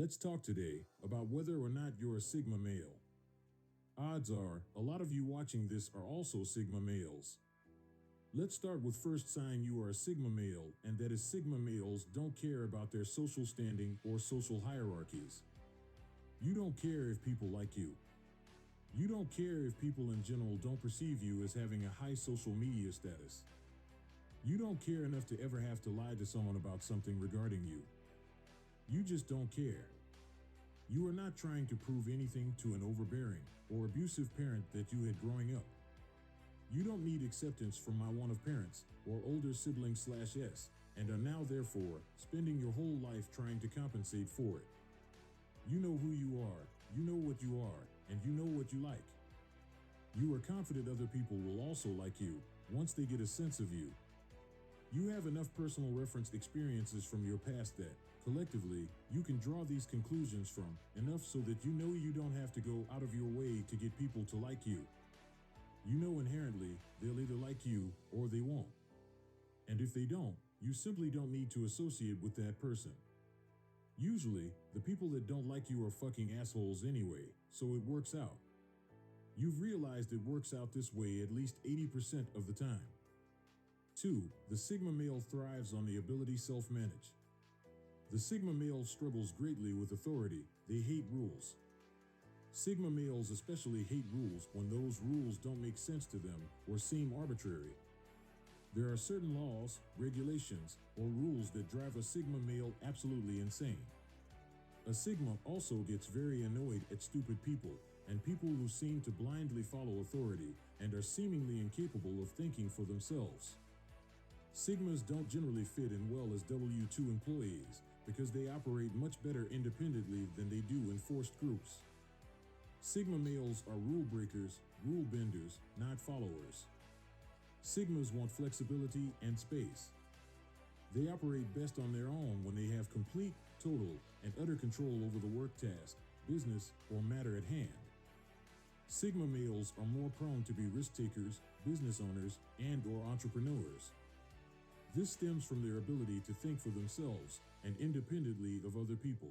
Let's talk today about whether or not you're a Sigma male. Odds are, a lot of you watching this are also Sigma males. Let's start with first sign you are a Sigma male, and that is Sigma males don't care about their social standing or social hierarchies. You don't care if people like you. You don't care if people in general don't perceive you as having a high social media status. You don't care enough to ever have to lie to someone about something regarding you. You just don't care. You are not trying to prove anything to an overbearing or abusive parent that you had growing up. You don't need acceptance from one of parents or older sibling/s and are now therefore spending your whole life trying to compensate for it. You know who you are, you know what you are, and you know what you like. You are confident other people will also like you once they get a sense of you. You have enough personal reference experiences from your past that, collectively, you can draw these conclusions from enough so that you know you don't have to go out of your way to get people to like you. You know inherently they'll either like you or they won't. And if they don't, you simply don't need to associate with that person. Usually, the people that don't like you are fucking assholes anyway, so it works out. You've realized it works out this way at least 80% of the time. 2. The Sigma male thrives on the ability self-manage. The Sigma male struggles greatly with authority. They hate rules. Sigma males especially hate rules when those rules don't make sense to them or seem arbitrary. There are certain laws, regulations, or rules that drive a Sigma male absolutely insane. A Sigma also gets very annoyed at stupid people and people who seem to blindly follow authority and are seemingly incapable of thinking for themselves. Sigmas don't generally fit in well as W-2 employees because they operate much better independently than they do in forced groups. Sigma males are rule breakers, rule benders, not followers. Sigmas want flexibility and space. They operate best on their own when they have complete, total, and utter control over the work task, business, or matter at hand. Sigma males are more prone to be risk takers, business owners, and/or entrepreneurs. This stems from their ability to think for themselves and independently of other people.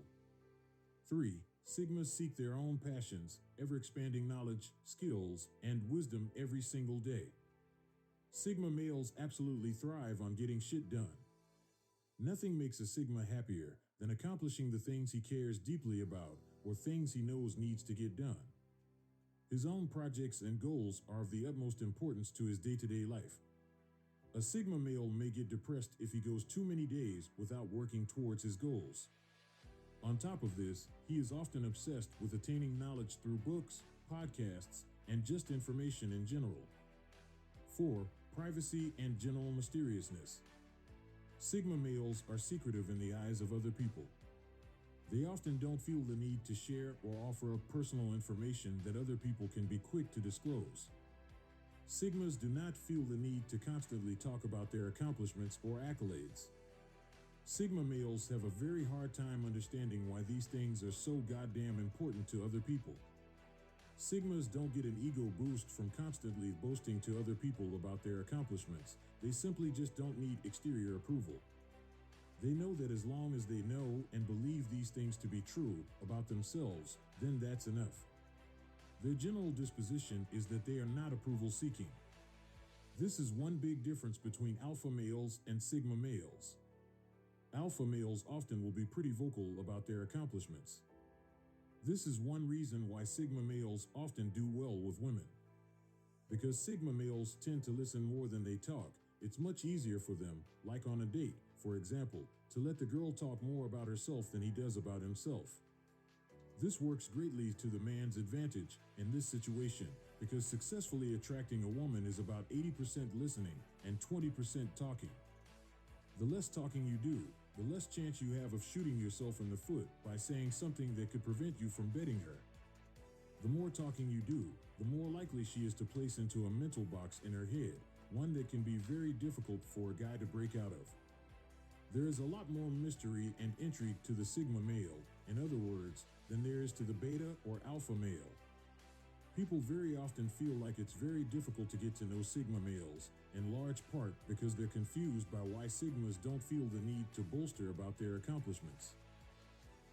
3. Sigmas seek their own passions, ever-expanding knowledge, skills, and wisdom every single day. Sigma males absolutely thrive on getting shit done. Nothing makes a Sigma happier than accomplishing the things he cares deeply about or things he knows needs to get done. His own projects and goals are of the utmost importance to his day-to-day life. A Sigma male may get depressed if he goes too many days without working towards his goals. On top of this, he is often obsessed with attaining knowledge through books, podcasts, and just information in general. 4. Privacy and general mysteriousness. Sigma males are secretive in the eyes of other people. They often don't feel the need to share or offer up personal information that other people can be quick to disclose. Sigmas do not feel the need to constantly talk about their accomplishments or accolades. Sigma males have a very hard time understanding why these things are so goddamn important to other people. Sigmas don't get an ego boost from constantly boasting to other people about their accomplishments. They simply just don't need exterior approval. They know that as long as they know and believe these things to be true about themselves, then that's enough. Their general disposition is that they are not approval seeking. This is one big difference between alpha males and Sigma males. Alpha males often will be pretty vocal about their accomplishments. This is one reason why Sigma males often do well with women. Because Sigma males tend to listen more than they talk, it's much easier for them, like on a date, for example, to let the girl talk more about herself than he does about himself. This works greatly to the man's advantage in this situation because successfully attracting a woman is about 80% listening and 20% talking. The less talking you do, the less chance you have of shooting yourself in the foot by saying something that could prevent you from betting her. The more talking you do, the more likely she is to place into a mental box in her head, one that can be very difficult for a guy to break out of. There is a lot more mystery and intrigue to the Sigma male, in other words, than there is to the beta or alpha male. People very often feel like it's very difficult to get to know Sigma males, in large part because they're confused by why Sigmas don't feel the need to bolster about their accomplishments.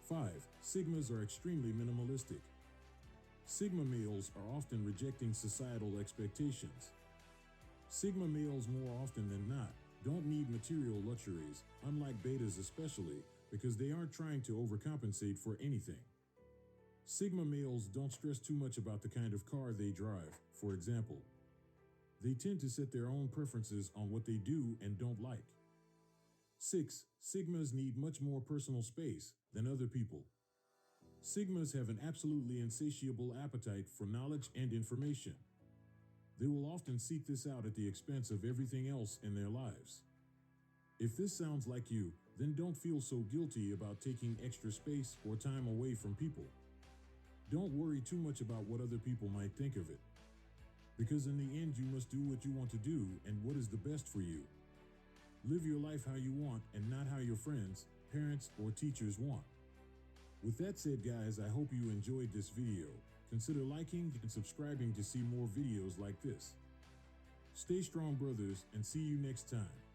5. Sigmas are extremely minimalistic. Sigma males are often rejecting societal expectations. Sigma males, more often than not, don't need material luxuries, unlike betas especially, because they aren't trying to overcompensate for anything. Sigma males don't stress too much about the kind of car they drive, for example. They tend to set their own preferences on what they do and don't like. 6. Sigmas need much more personal space than other people. Sigmas have an absolutely insatiable appetite for knowledge and information. They will often seek this out at the expense of everything else in their lives. If this sounds like you, then don't feel so guilty about taking extra space or time away from people. Don't worry too much about what other people might think of it. Because in the end, you must do what you want to do and what is the best for you. Live your life how you want and not how your friends, parents, or teachers want. With that said, guys, I hope you enjoyed this video. Consider liking and subscribing to see more videos like this. Stay strong, brothers, and see you next time.